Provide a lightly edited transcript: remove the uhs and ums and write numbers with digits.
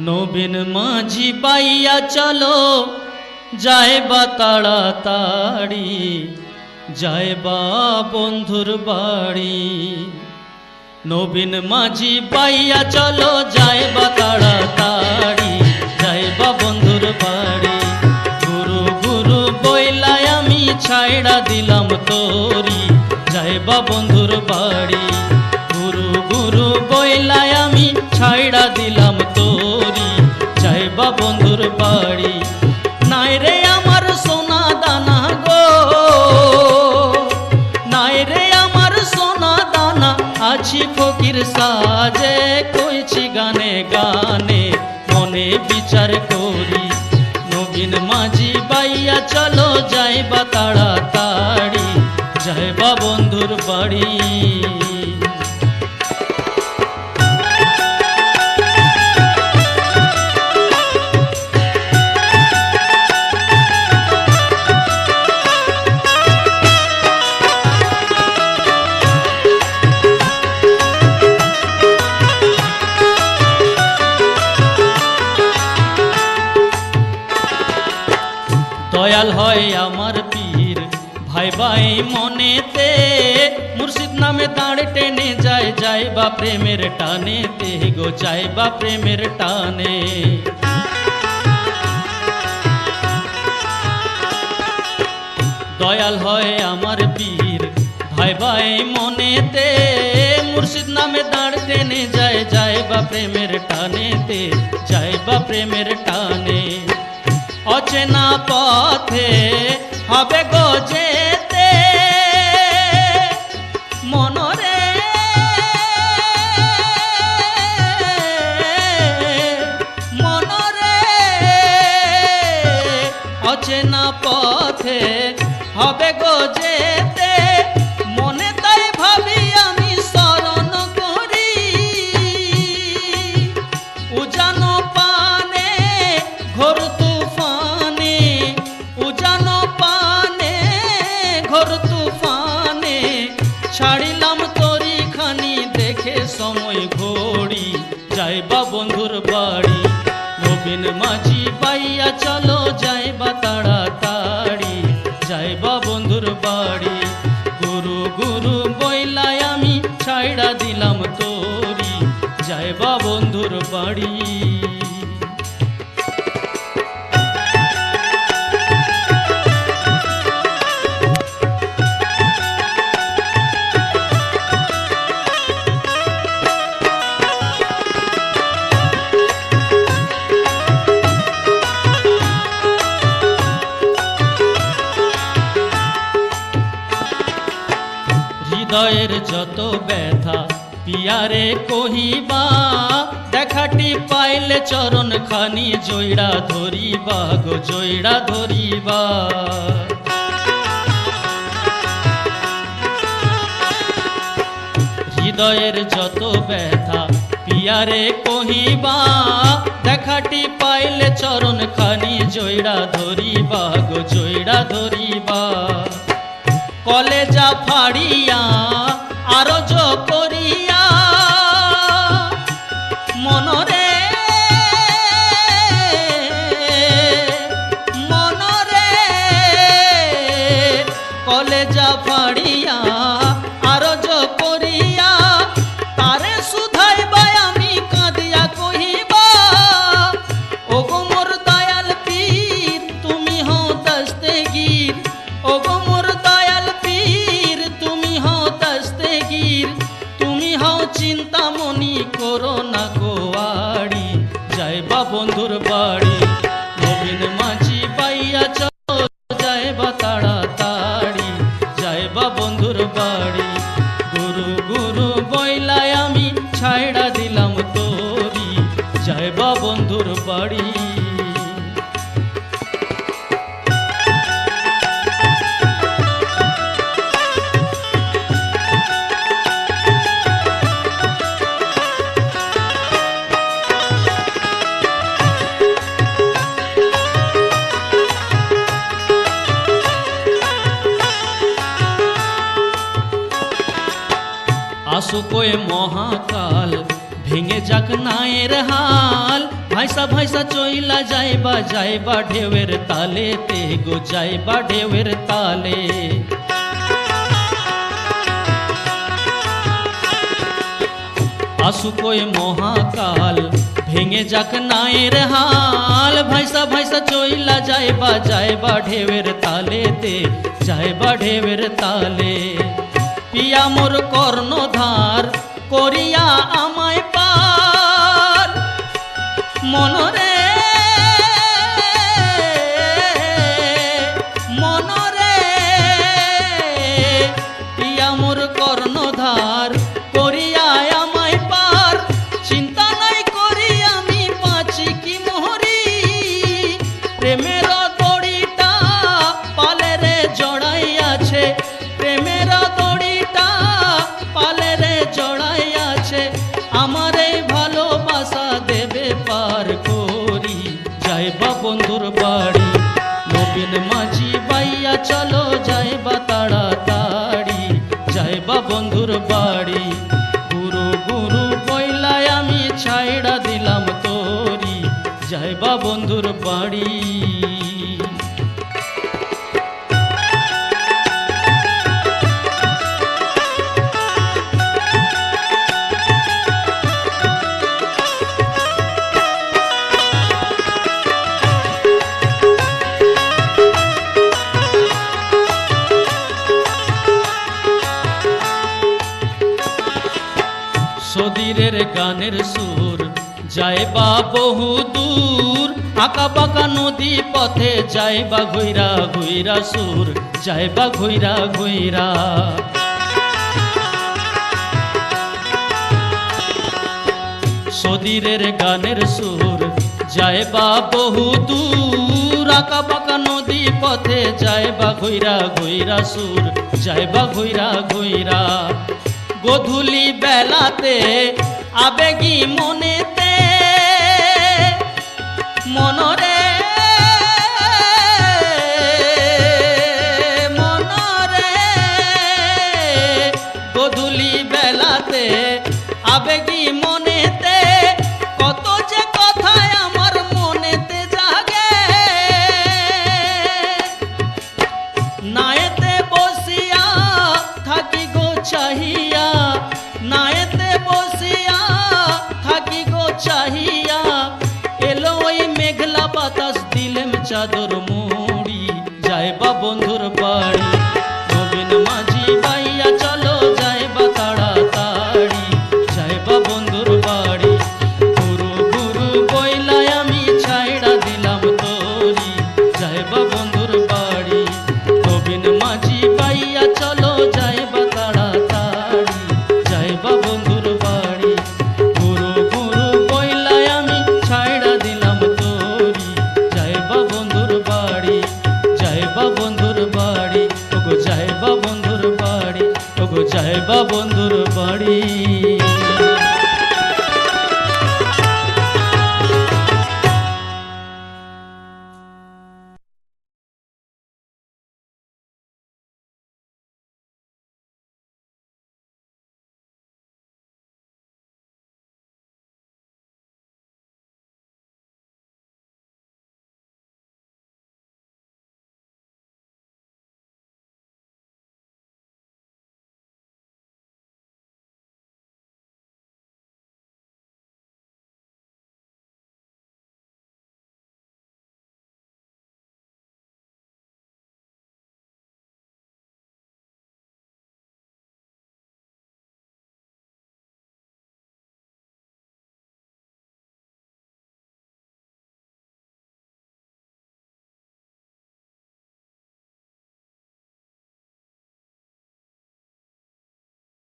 নবীন মাঝি পাইয়া চলো যাইবা তাড়াতাড়ি, যাইবা বন্ধুর বাড়ি। নবীন মাঝি পাইয়া চলো যাইবা তাড়াতাড়ি, যাইবা বন্ধুর বাড়ি। গুরু গুরু বইলাই আমি ছাইড়া দিলাম তোরি, যাইবা বন্ধুর বাড়ি। গুরু গুরু বইলাই আমি ছাইড়া দিলাম তোরি, যাইবা বন্ধুর বাড়ি। নাই রে আমার সোনা দানা গো, নাই রে আমার সোনা দানা, আছি ফকির সাজে কইছি গানে গানে মনে বিচার করি। নবীন মাঝি বাইয়া চলো যাইবা তাড়াতাড়ি, যাইবা বন্ধুর বাড়ি। দয়াল হয় আমার পীর ভাই ভাই মনেতে, মুর্শিদ নামে দাঁড় টেনে যায়, যাইবা প্রেমের টানেতে গো, যাইবা প্রেমের টানে। দয়াল হয় আমার পীর ভাই ভাই মনেতে, মুর্শিদ নামে দাঁড় টেনে যায়, যাইবা প্রেমের টানেতে, যাইবা প্রেমের টানে। অচেনা পথে হবে গো যেতে মনরে, মনরে অচেনা পথে হবে গো যেতে, মনে তাই ভাবি আমি শরণ করি। উজানো পানে ঘোর তুফানে, উজানো পানে ঘোর তুফানে, ছাড়িলাম তরি খানি দেখে সময় ঘড়ি, যাইবা বন্ধুর বাড়ি। নবীন মাঝি পাইয়া চলো যাইবা তাড়াতাড়ি, যাইবা বন্ধুর বাড়ি। গুরু গুরু বইলাই আমি ছাইড়া দিলাম তোরি, যাইবা বন্ধুর বাড়ি। হৃদয়ের যত ব্যথা পিয়ারে কহিবা, দেখাটি পাইলে চরণ খানি জয়ড়া ধরিবা গো, জয়ড়া ধরিবা। হৃদয়ের যত ব্যথা পিয়ারে কহিবা, দেখাটি পাইলে চরণ খানি জয়ড়া ধরিবা গো, জয়ড়া ধরিবা। কলেজা ফাড়িয়া আরজ করিয়া মনরে, মনরে কলেজা ফাড়িয়া আরজ করিয়া, তারে শুধাইবা আমি কাঁদিয়া কহিবা, ও গো মোর দয়াল পীর তুমি হও দস্তগীর, ও গো মোর দয়াল পীর তুমি হও দস্তগীর, তুমি হও চিন্তামণি করো না গোয়াড়ি, যাইবা বন্ধুর বাড়ি। নবীন মাঝি পাইয়া চলো যাইবা তাড়াতাড়ি, যাইবা বন্ধুর বাড়ি। গুরু গুরু বইলাই আমি ছাইড়া দিলাম তোরি, যাইবা বন্ধুর বাড়ি। আসুক মহাকাল ভেঙে যাক নায়ের হাল, ভাইসা ভাইসা চইলা যাইবা ঢেউয়ের তালে তে গো যাইবা ঢেউয়ের তালে। আসুক ওই মহাকাল ভেঙে যাক নায়ের হাল, ভাইসা ভাইসা চইলা যাইবা ঢেউয়ের তালে তে যাইবা ঢেউয়ের তালে। পিয়া মোর কর্ণধার করিয়া আমায় পার মনরে মনরে, পিয়া মোর কর্ণধার করিয়া আমায় পার। চিন্তা নাই করি আমি বাঁচি কি মরি, প্রেমের দড়িটা পালে রে জড়াইয়াছে, প্রেমের দড়িটা পালে রে জড়াইয়াছে। আমার এই ভালোবাসা দেবে পার করি, যাইবা বন্ধুর বাড়ি নবীন মাঝি বাইয়া চলো যাইবা তাড়াতাড়ি, যাইবা বন্ধুর বাড়ি। গুরু গুরু বইলায় আমি ছাইড়া দিলাম তোরি, যাইবা বন্ধুর বাড়ি। সদীরের গানের সুর যাইবা বহু দূর, আঁকা বাঁকা নদী পথে যাইবা ঘুইরা ঘুইরা সুর, যাইবা ঘুইরা ঘুইরা। সদীরের গানের সুর যাইবা বহু দূর, আঁকা বাঁকা নদী পথে যাইবা ঘুইরা ঘুইরা সুর, যাইবা ঘুইরা ঘুইরা। গধূলি বেলাতে আবেগী মনেতে মনরে মনরে, গধূলি বেলাতে আবেগী মনেতে কত যে কথায় আমার মনেতে জাগে। নায়েতে বসিয়া থাকি গো চাহিয়া, নায়েতে বসিয়া থাকি গো চাহিয়া। এলো ওই মেঘলা বাতাস দিলেম চাদর